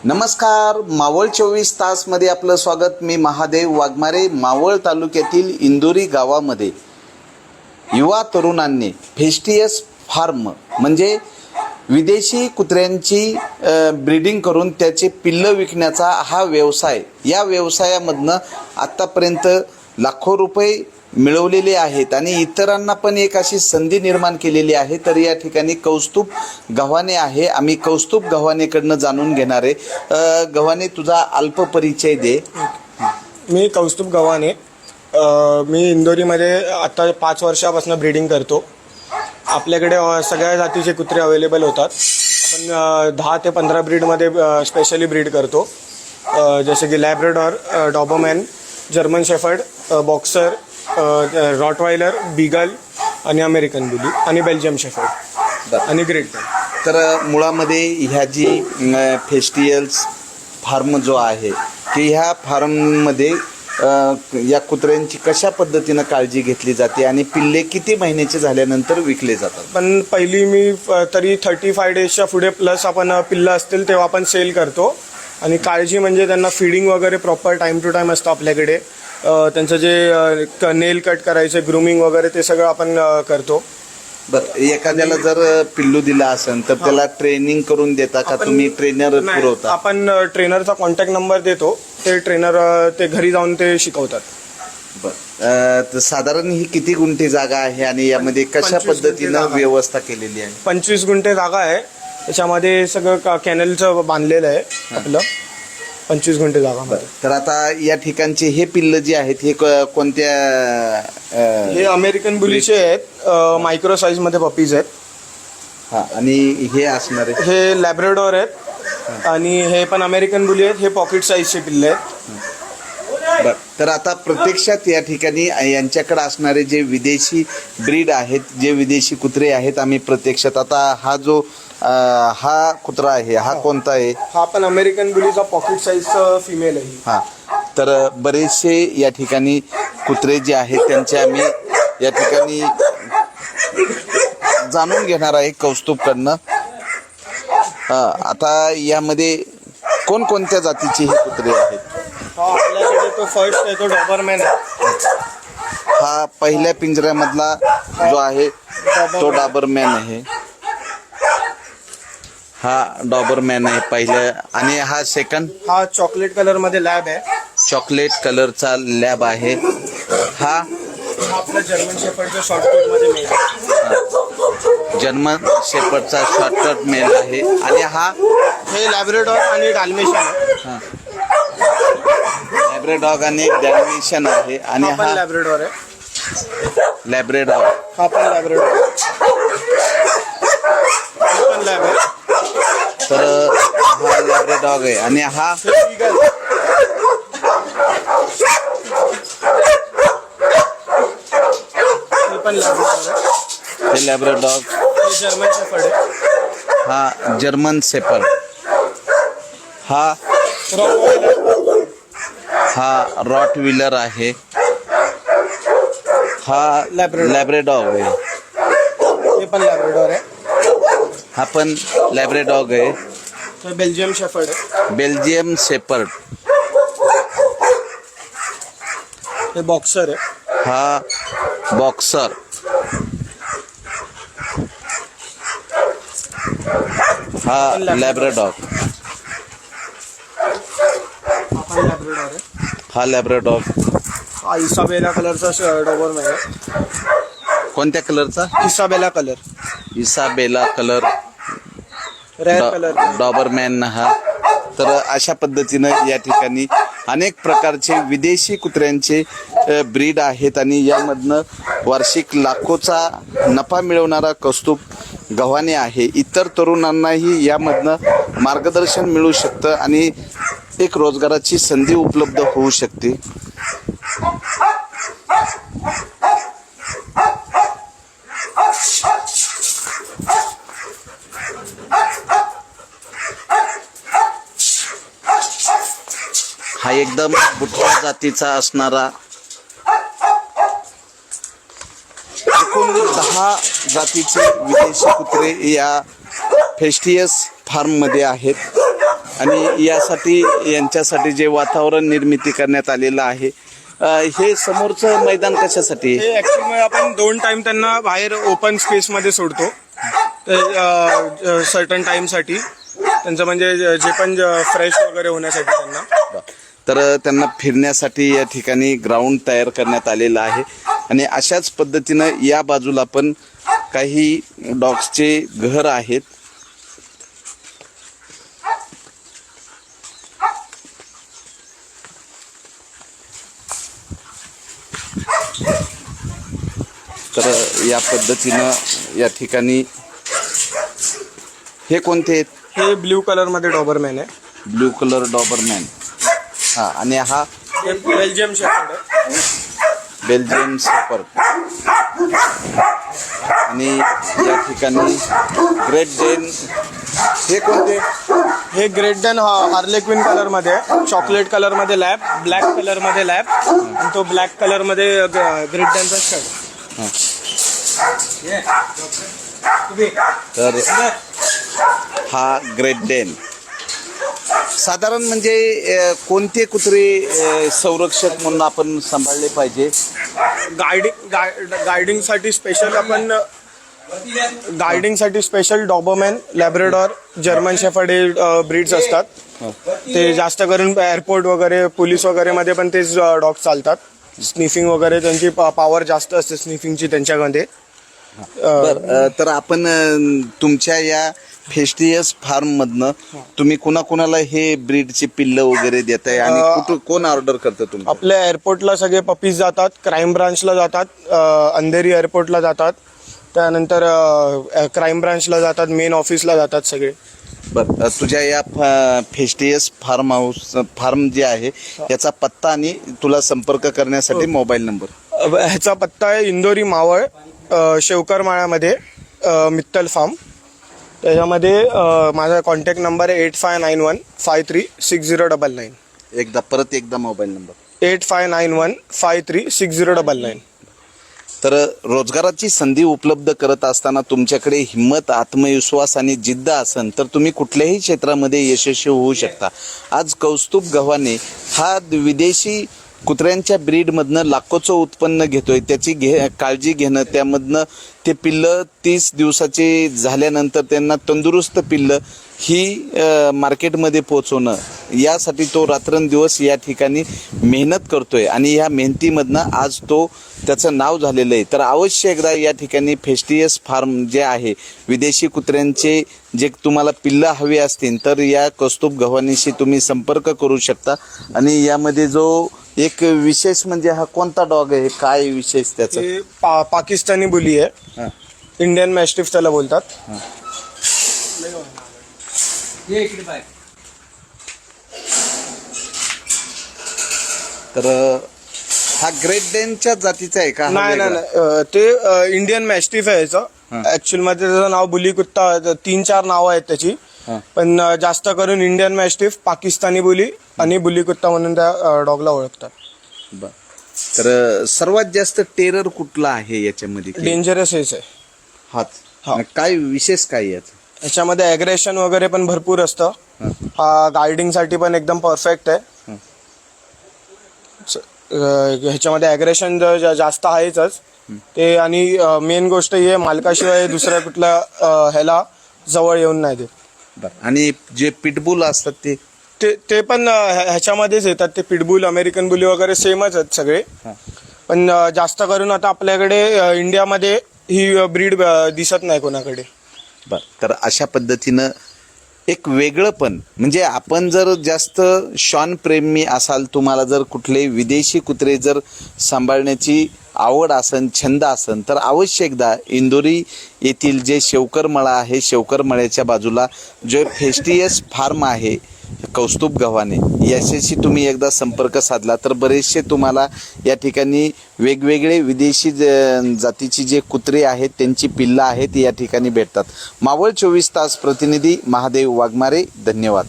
नमस्कार, मावळ 24 तासमध्ये आपलं स्वागत. मी महादेव वाघमारे. मावळ तालुक्यातील इंदोरी गावामध्ये युवा तरुणांनी फेस्टियस फार्म म्हणजे विदेशी कुत्र्यांची ब्रीडिंग करून त्याचे पिल्लं विकण्याचा हा व्यवसाय, या व्यवसायामधनं आत्तापर्यंत लाखो रुपये मिळवलेले आहेत आणि इतरांना पण एक अशी संधी निर्माण केलेली आहे. तर या ठिकाणी कौस्तुभ गव्हाणे आहे. आम्ही कौस्तुभ गव्हाणेकडनं जाणून घेणार आहे. गव्हाणे, तुझा अल्प परिचय दे. मी कौस्तुभ गव्हाणे. मी इंदोरीमध्ये आता 5 वर्षापासून ब्रीडिंग करतो. आपल्याकडे सगळ्या जातीचे कुत्रे अवेलेबल होतात. आपण 10 ते 15 ब्रीडमध्ये स्पेशली ब्रीड करतो, जसे की Labrador, Dobermann, German shepherd, boxer, Rottweiler, beagle आणि अमेरिकन बुली आणि बेल्जियम शेफर्ड आणि ग्रेट डॅन. तर मुळामध्ये ह्या जी फेस्टियल्स फार्म जो आहे की ह्या फार्ममध्ये या कुत्र्यांची कशा पद्धतीनं काळजी घेतली जाते आणि पिल्ले किती महिन्याचे झाल्यानंतर विकले जातात? पण पहिली मी तरी 35 डेजच्या पुढे प्लस आपण पिल्लं असतील तेव्हा आपण सेल करतो. आणि काळजी म्हणजे त्यांना फिडिंग वगैरे प्रॉपर टाईम टू टाईम असतं आपल्याकडे. त्यांचं जे नेल कट करायचे, ग्रूमिंग वगैरे ते सगळं आपण करतो. बरं, एखाद्याला जर पिल्लू दिला असेल तर त्याला ट्रेनिंग करून देता का तुम्ही? ट्रेनर पुरवता? आपण ट्रेनरचा कॉन्टॅक्ट नंबर देतो, ते ट्रेनर ते घरी जाऊन ते शिकवतात. बरं, साधारण ही किती गुंठे जागा आहे आणि यामध्ये कशा पद्धतीनं व्यवस्था केलेली आहे? 25 गुंठे जागा आहे. त्याच्यामध्ये सगळं कॅनलचं बांधलेलं आहे आपलं. 25 गुंठे जागा. तर आता या ठिकाणचे हे पिल्ल जे आहेत हे कोणत्या? हे अमेरिकन बुलीचे आहेत, मायक्रो साईज मध्ये पपीज आहेत. हा, आणि हे असणारे हे लॅब्राडॉर आहेत आणि हे पण अमेरिकन बुली आहेत. हे पॉकेट साईजचे पिल्ले आहेत. बरं, तर आता प्रत्यक्षात या ठिकाणी यांच्याकडे असणारे जे विदेशी ब्रीड आहेत, जे विदेशी कुत्रे आहेत, आम्ही प्रत्यक्षात आता हा जो हा कुत्रा आहे हा कोणता आहे? हा पण अमेरिकन बुलीचा पॉकेट साईजचा फिमेल आहे. हा, तर बरेचसे या ठिकाणी कुत्रे जे आहेत त्यांचे आम्ही या ठिकाणी जाणून घेणार आहे कौस्तुभकडनं. आता यामध्ये कोणकोणत्या जातीचे हे कुत्रे आहेत? हा आपल्याकडे तो फर्स्ट आहे, तो डॉबरमॅन आहे. हा पहिल्या पिंजऱ्यामधला जो आहे तो डॉबरमॅन आहे. हा डॉबरमॅन आहे पहिल्या. आणि हा सेकंड? हा चॉकलेट कलर मध्ये लॅब आहे. चॉकलेट कलरचा लॅब आहे. हा आपला जर्मन शेफर्डचा शॉर्टकट मध्ये मेल आहे. जर्मन शेफर्डचा शॉर्टकट मेल आहे. आणि हा हे लॅब्राडॉर आणि डाल्मेशियन आहे. लॅब्राडॉग आणि डॅल्मेशियन आहे. आणि हा लॅब्राडॉर आहे. लॅब्राडॉग. हा पण लॅब्राडॉर पण लॅब आहे. तर हा लॅब्राडॉग आहे. आणि हा बीगल. हे पण लॅब्राडॉर आहे. हे लॅब्राडॉग. हे जर्मन शेफर्ड आहे. हा जर्मन शेफर्ड. हा रॉटविलर आहे. हा लॅब्राडॉग आहे. हे पण लॅब्राडॉर आहे. हा पण लॅब्राडॉग आहे. हे बेल्जियम शेफर्ड आहे. Belgium shepherd. हे बॉक्सर आहे. हा बॉक्सर. हा लॅब्राडॉग. आपण लॅब्राडॉर आहे. हा लॅब्राडॉग. हा इसाबेला कलरचा डॉबरमॅन आहे. कोणत्या कलरचा? Isabella colour. Isabella colour. Rare colour. Dobermann हा. तर अशा पद्धतीनं या ठिकाणी अनेक प्रकारचे विदेशी कुत्र्यांचे ब्रीड आहेत आणि यामधनं वार्षिक लाखोचा नफा मिळवणारा कौस्तुभ गव्हाणे आहे. इतर तरुणांनाही यामधनं मार्गदर्शन मिळू शकतं आणि एक रोजगाराची संधी उपलब्ध होऊ शकते. हा एकदम बुटका जातीचा असणारा एकूण 10 जातीचे विदेशी कुत्रे या फेस्टियस फार्ममध्ये आहेत. आणि यासाठी यांच्यासाठी जे वातावरण निर्मिती करण्यात आलेलं आहे, हे समोरचं मैदान कशासाठी आहे? हे ऍक्च्युअली आपण 2 टाइम त्यांना बाहेर ओपन स्पेसमध्ये सोडतो, सर्टन टाइमसाठी त्यांचं म्हणजे जे पण फ्रेश वगैरे होण्यासाठी त्यांना. तर त्यांना फिरण्यासाठी या ठिकाणी ग्राउंड तयार करण्यात आलेलं आहे. आणि अशाच पद्धतीनं या बाजूला पण काही डॉग्सचे घर आहेत. तर या पद्धतीनं या ठिकाणी हे कोणते आहेत? हे ब्ल्यू कलरमध्ये डॉबरमॅन आहे. Blue colour Dobermann. हा, आणि हा हे बेल्जियम शेफर्ड आहे. Belgium shepherd. आणि या ठिकाणी ग्रेट डेन. हे कोणते? हे ग्रेट डेन हार्लेक्विन कलरमध्ये आहे. चॉकलेट कलरमध्ये लॅब, ब्लॅक कलरमध्ये लॅब, आणि तो ब्लॅक कलरमध्ये ग्रेट डेनचा शर्ट. तर हा ग्रेट डेन. साधारण म्हणजे कोणते कुत्रे संरक्षक म्हणून आपण सांभाळले पाहिजे? गायडिंगसाठी special doberman, labrador, German shepherd हे ब्रीड्स असतात. ते जास्त करून एअरपोर्ट वगैरे, पोलीस वगैरे मध्ये पण तेच डॉग चालतात. स्निफिंग वगैरे त्यांची पॉवर जास्त असते स्निफिंगची त्यांच्यामध्ये. तर आपण तुमच्या या फेस्टियस फार्म मधनं तुम्ही कुणाकुणाला हे ब्रीडची पिल्ल वगैरे देताय आणि कोण ऑर्डर करतं तुम्ही? आपल्या एअरपोर्टला सगळे पपीज जातात, क्राईम ब्रांचला जातात, अंधेरी एअरपोर्टला जातात, त्यानंतर क्राईम ब्रांचला जातात, मेन ऑफिसला जातात सगळे. बरं, तुझ्या या फेस्टियस फार्म जे आहे याचा पत्ता आणि तुला संपर्क करण्यासाठी मोबाईल नंबर? ह्याचा पत्ता आहे इंदोरी मावळ, शेवकर माळ्यामध्ये, मित्तल फार्म. त्याच्यामध्ये माझा कॉन्टॅक्ट नंबर आहे 8591536099. परत एकदा मोबाईल नंबर? 8591536099. तर रोजगाराची संधी उपलब्ध करत असताना तुमच्याकडे हिंमत, आत्मविश्वास आणि जिद्द असेल तर तुम्ही कुठल्याही क्षेत्रामध्ये यशस्वी होऊ शकता. आज कौस्तुभ गव्हाणे हा विदेशी कुत्र्यांच्या ब्रीडमधनं लाखोचं उत्पन्न घेतोय. त्याची काळजी घेणं, त्यामधनं ते पिल्लं 30 दिवसाचे झाल्यानंतर त्यांना तंदुरुस्त पिल्लं ही मार्केटमध्ये पोचवणं, यासाठी तो रात्रंदिवस या ठिकाणी मेहनत करतोय. आणि या मेहनतीमधनं आज तो त्याचं नाव झालेलं आहे. तर अवश्य एकदा या ठिकाणी फेस्टियस फार्म जे आहे, विदेशी कुत्र्यांचे जे तुम्हाला पिल्लं हवे असतील तर या कौस्तुभ गव्हाणेशी तुम्ही संपर्क करू शकता. आणि यामध्ये जो एक विशेष म्हणजे हा कोणता डॉग आहे, काय विशेष त्याचा? पाकिस्तानी बुली आहे, इंडियन मॅस्टिफ त्याला बोलतात. तर हा ग्रेट डेनच्या जातीचा आहे का? नाही, ते इंडियन मॅस्टिफ आहे याचं. ऍक्च्युअल मध्ये त्याचं नाव बुली कुत्ता, 3-4 नावं आहेत त्याची, पण जास्त करून इंडियन मॅस्टिफ, पाकिस्तानी बुली आणि बुली कुत्ता म्हणून त्या डॉगला ओळखतात. तर सर्वात जास्त टेरर कुठला आहे याच्यामध्ये? डेंजरस हेच आहे. हाच. काय विशेष काय याचं? याच्यामध्ये ॲग्रेशन वगैरे पण भरपूर असतं. हा गायडिंगसाठी पण एकदम परफेक्ट आहे. ह्याच्यामध्ये ॲग्रेशन जास्त आहेच ते. आणि मेन गोष्ट ही आहे, मालकाशिवाय दुसऱ्या कुठल्या ह्याला जवळ येऊन नाही देत. आणि जे पिटबुल असतात ते पण ह्याच्यामध्येच येतात. ते पिटबुल, अमेरिकन बुली वगैरे सेमच आहेत सगळे. पण जास्त करून आता आपल्याकडे इंडियामध्ये ही ब्रीड दिसत नाही कोणाकडे. तर अशा पद्धतीनं एक वेगळं पण म्हणजे आपण जर जास्त श्वान प्रेमी असाल, तुम्हाला जर कुठले विदेशी कुत्रे जर सांभाळण्याची आवड असेल, छंद असेल, तर अवश्य एकदा इंदोरी येथील जे शेवकर मळा आहे, शेवकर मळ्याच्या बाजूला जे फेस्टियस फार्म आहे कौस्तुभ गव्हाणे, याच्याशी तुम्ही एकदा संपर्क साधला तर बरेचसे तुम्हाला या ठिकाणी वेगवेगळे विदेशी जातीची जे कुत्रे आहेत त्यांची पिल्लं आहेत या ठिकाणी भेटतात. मावळ 24 तास प्रतिनिधी महादेव वाघमारे, धन्यवाद.